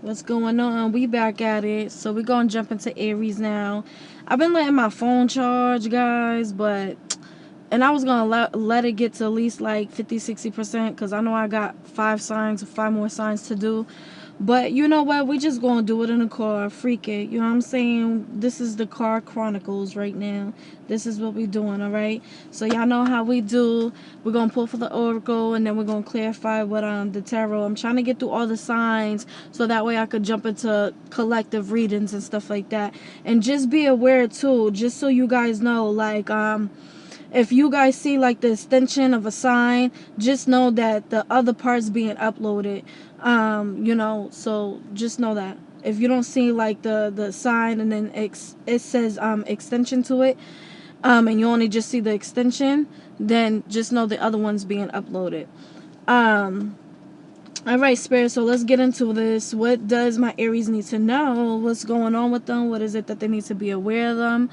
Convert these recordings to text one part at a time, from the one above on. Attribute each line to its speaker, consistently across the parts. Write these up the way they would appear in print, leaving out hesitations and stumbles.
Speaker 1: What's going on? We back at it. So we're gonna jump into Aries now. I've been letting my phone charge, guys, and I was gonna let it get to at least like 50-60% because I know I got 5 more signs to do. But you know what? We just gonna do it in the car. Freak it. You know what I'm saying? This is the car chronicles right now. This is what we doing, alright? So y'all know how we do. We're gonna pull for the oracle and then we're gonna clarify what the tarot. I'm trying to get through all the signs so that way I could jump into collective readings and stuff like that. And just be aware too, just so you guys know, like if you guys see like the extension of a sign, just know that the other part's being uploaded. So just know that. If you don't see like the sign and then it says extension to it, and you only just see the extension, then just know the other one's being uploaded. All right, Spirit, so let's get into this. What does my Aries need to know? What's going on with them? What is it that they need to be aware of them?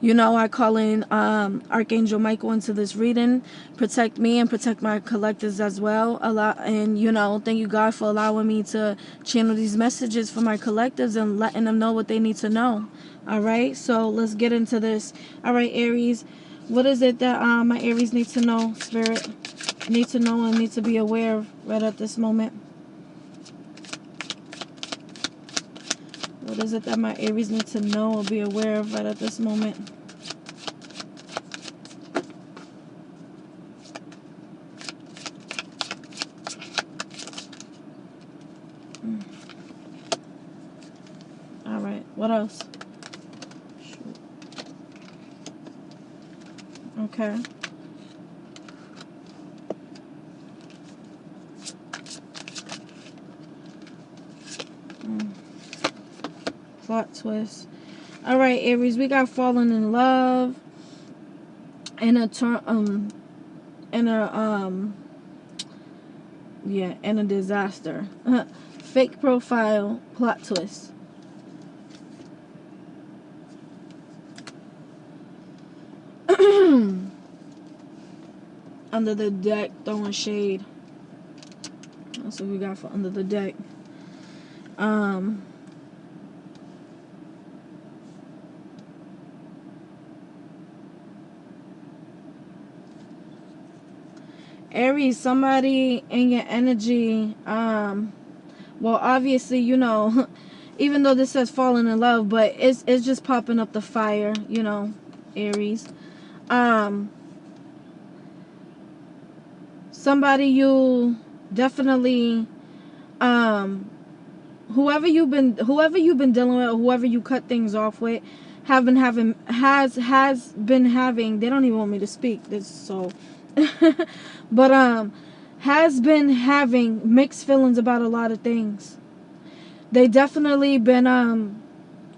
Speaker 1: You know, I call in Archangel Michael into this reading. Protect me and protect my collectives as well. And, thank you, God, for allowing me to channel these messages for my collectives and letting them know what they need to know. All right, so let's get into this. All right, Aries, what is it that my Aries need to know, Spirit? Need to know and need to be aware of right at this moment? What is it that my Aries need to know or be aware of right at this moment? All right, what else? Okay. Plot twist. All right, Aries, we got falling in love and and a disaster. Fake profile, plot twist. Under the deck, throwing shade. That's what we got for under the deck. Aries, somebody in your energy, well, obviously, even though this says falling in love, but it's just popping up the fire, Aries. Somebody you definitely, whoever you've been dealing with, or whoever you cut things off with, has been having, they don't even want me to speak this, so but has been having mixed feelings about a lot of things. They definitely been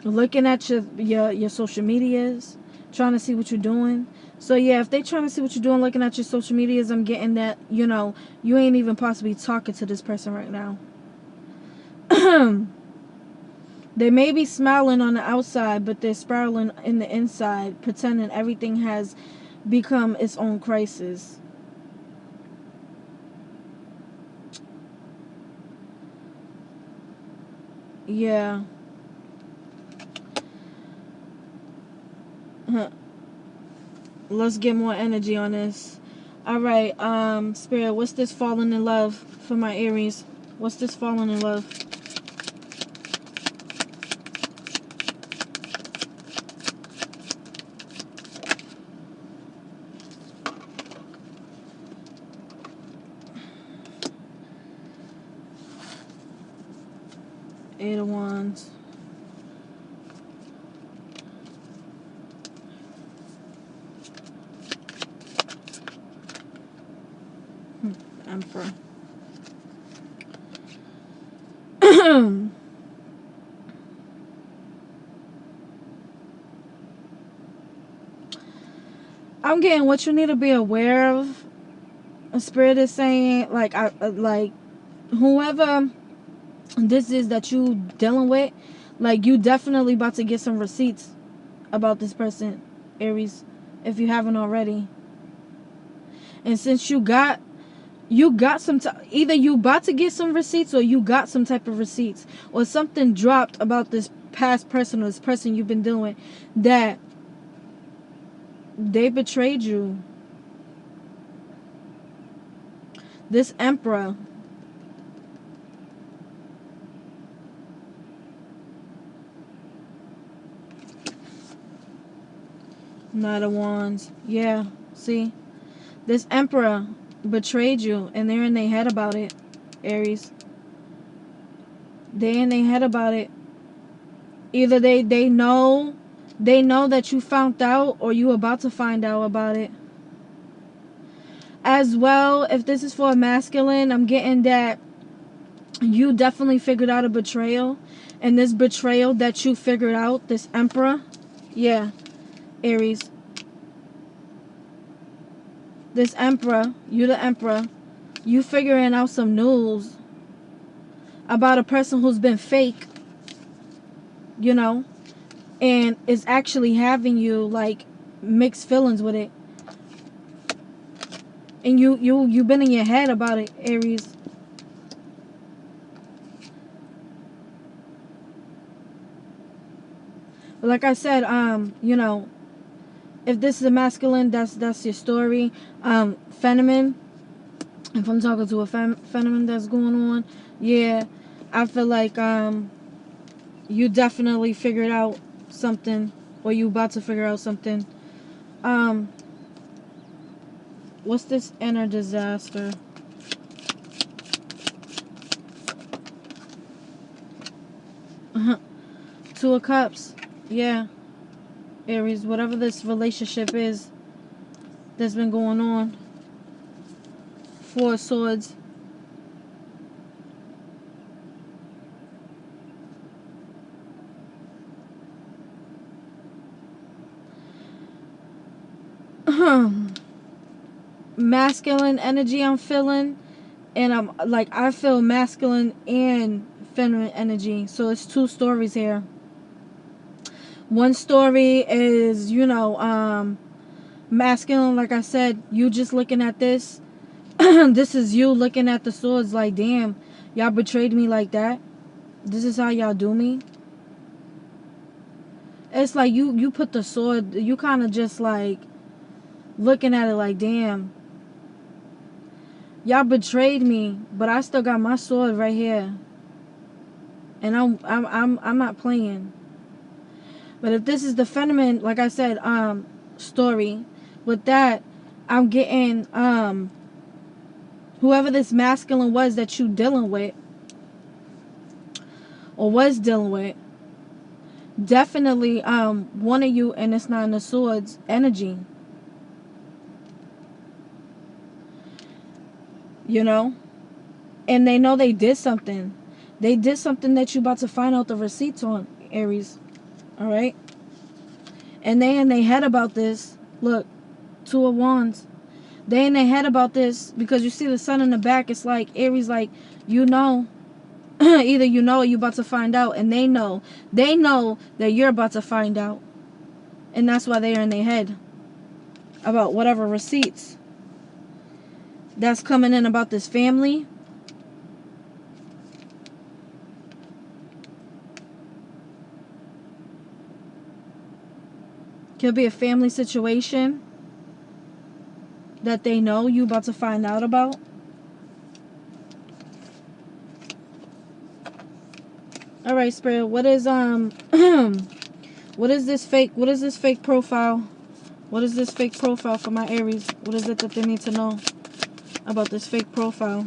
Speaker 1: looking at your social medias, trying to see what you're doing. So yeah, if they trying to see what you're doing, looking at your social medias, I'm getting that, you ain't even possibly talking to this person right now. They may be smiling on the outside, but they're spiraling in the inside, pretending everything has become its own crisis. Yeah. Let's get more energy on this. All right, Spirit, what's this falling in love for my Aries? What's this falling in love? Eight of Wands. Emperor. I'm getting what you need to be aware of. A Spirit is saying, like, whoever this is that you dealing with, like, you definitely about to get some receipts about this person, Aries, if you haven't already. And since you got You got some either you about to get some receipts, or you got some type of receipts, or something dropped about this past person or this person you've been dealing with, that they betrayed you. This Emperor. Knight of Wands. Yeah, see? This Emperor betrayed you, and they're in their head about it, Aries. They in their head about it. Either they know that you found out, or you about to find out about it. As well, if this is for a masculine, I'm getting that you definitely figured out a betrayal. And this betrayal that you figured out, this Emperor, yeah, Aries. This Emperor, you the Emperor, you figuring out some news about a person who's been fake, you know, and is actually having you like mixed feelings with it. And you've been in your head about it, Aries. But like I said, you know, if this is a masculine, that's your story. Feminine, if I'm talking to a feminine that's going on, yeah, I feel like you definitely figured out something, or you about to figure out something. What's this inner disaster? Two of Cups. Yeah, Aries, whatever this relationship is that's been going on. Four of Swords. Masculine energy I'm feeling, and I'm like, I feel masculine and feminine energy. So it's two stories here. One story is, you know, masculine, like I said, you just looking at this. This is you looking at the swords like, damn, y'all betrayed me like that. This is how y'all do me. It's like you put the sword, you kind of just like looking at it like, damn, y'all betrayed me, but I still got my sword right here, and I'm not playing. But if this is the feminine, like I said, story, with that, I'm getting whoever this masculine was that you dealing with, or was dealing with, definitely one of you, and it's Nine of Swords energy. You know, and they know they did something. They did something that you about to find out the receipts on, Aries. All right, and they in their head about this. Look, Two of Wands. They in their head about this because you see the sun in the back. It's like Aries, like, you know, either you know or you about to find out, and they know that you're about to find out, and that's why they're in their head about whatever receipts that's coming in about this family. Could be a family situation that they know you about to find out about. All right, Spirit. What is what is this fake profile? What is this fake profile for my Aries? What is it that they need to know about this fake profile?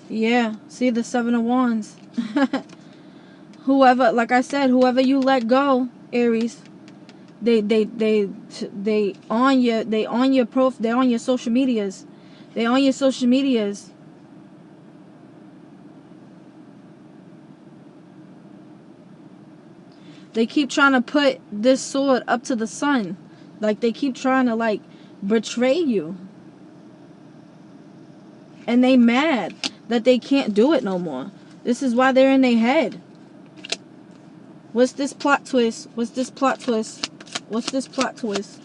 Speaker 1: Yeah, see the Seven of Wands. Whoever, like I said, whoever you let go, Aries, they on your they're on your social medias. They on your social medias. They keep trying to put this sword up to the sun. Like, they keep trying to, like, betray you. And they mad that they can't do it no more. This is why they're in their head. What's this plot twist? What's this plot twist? What's this plot twist?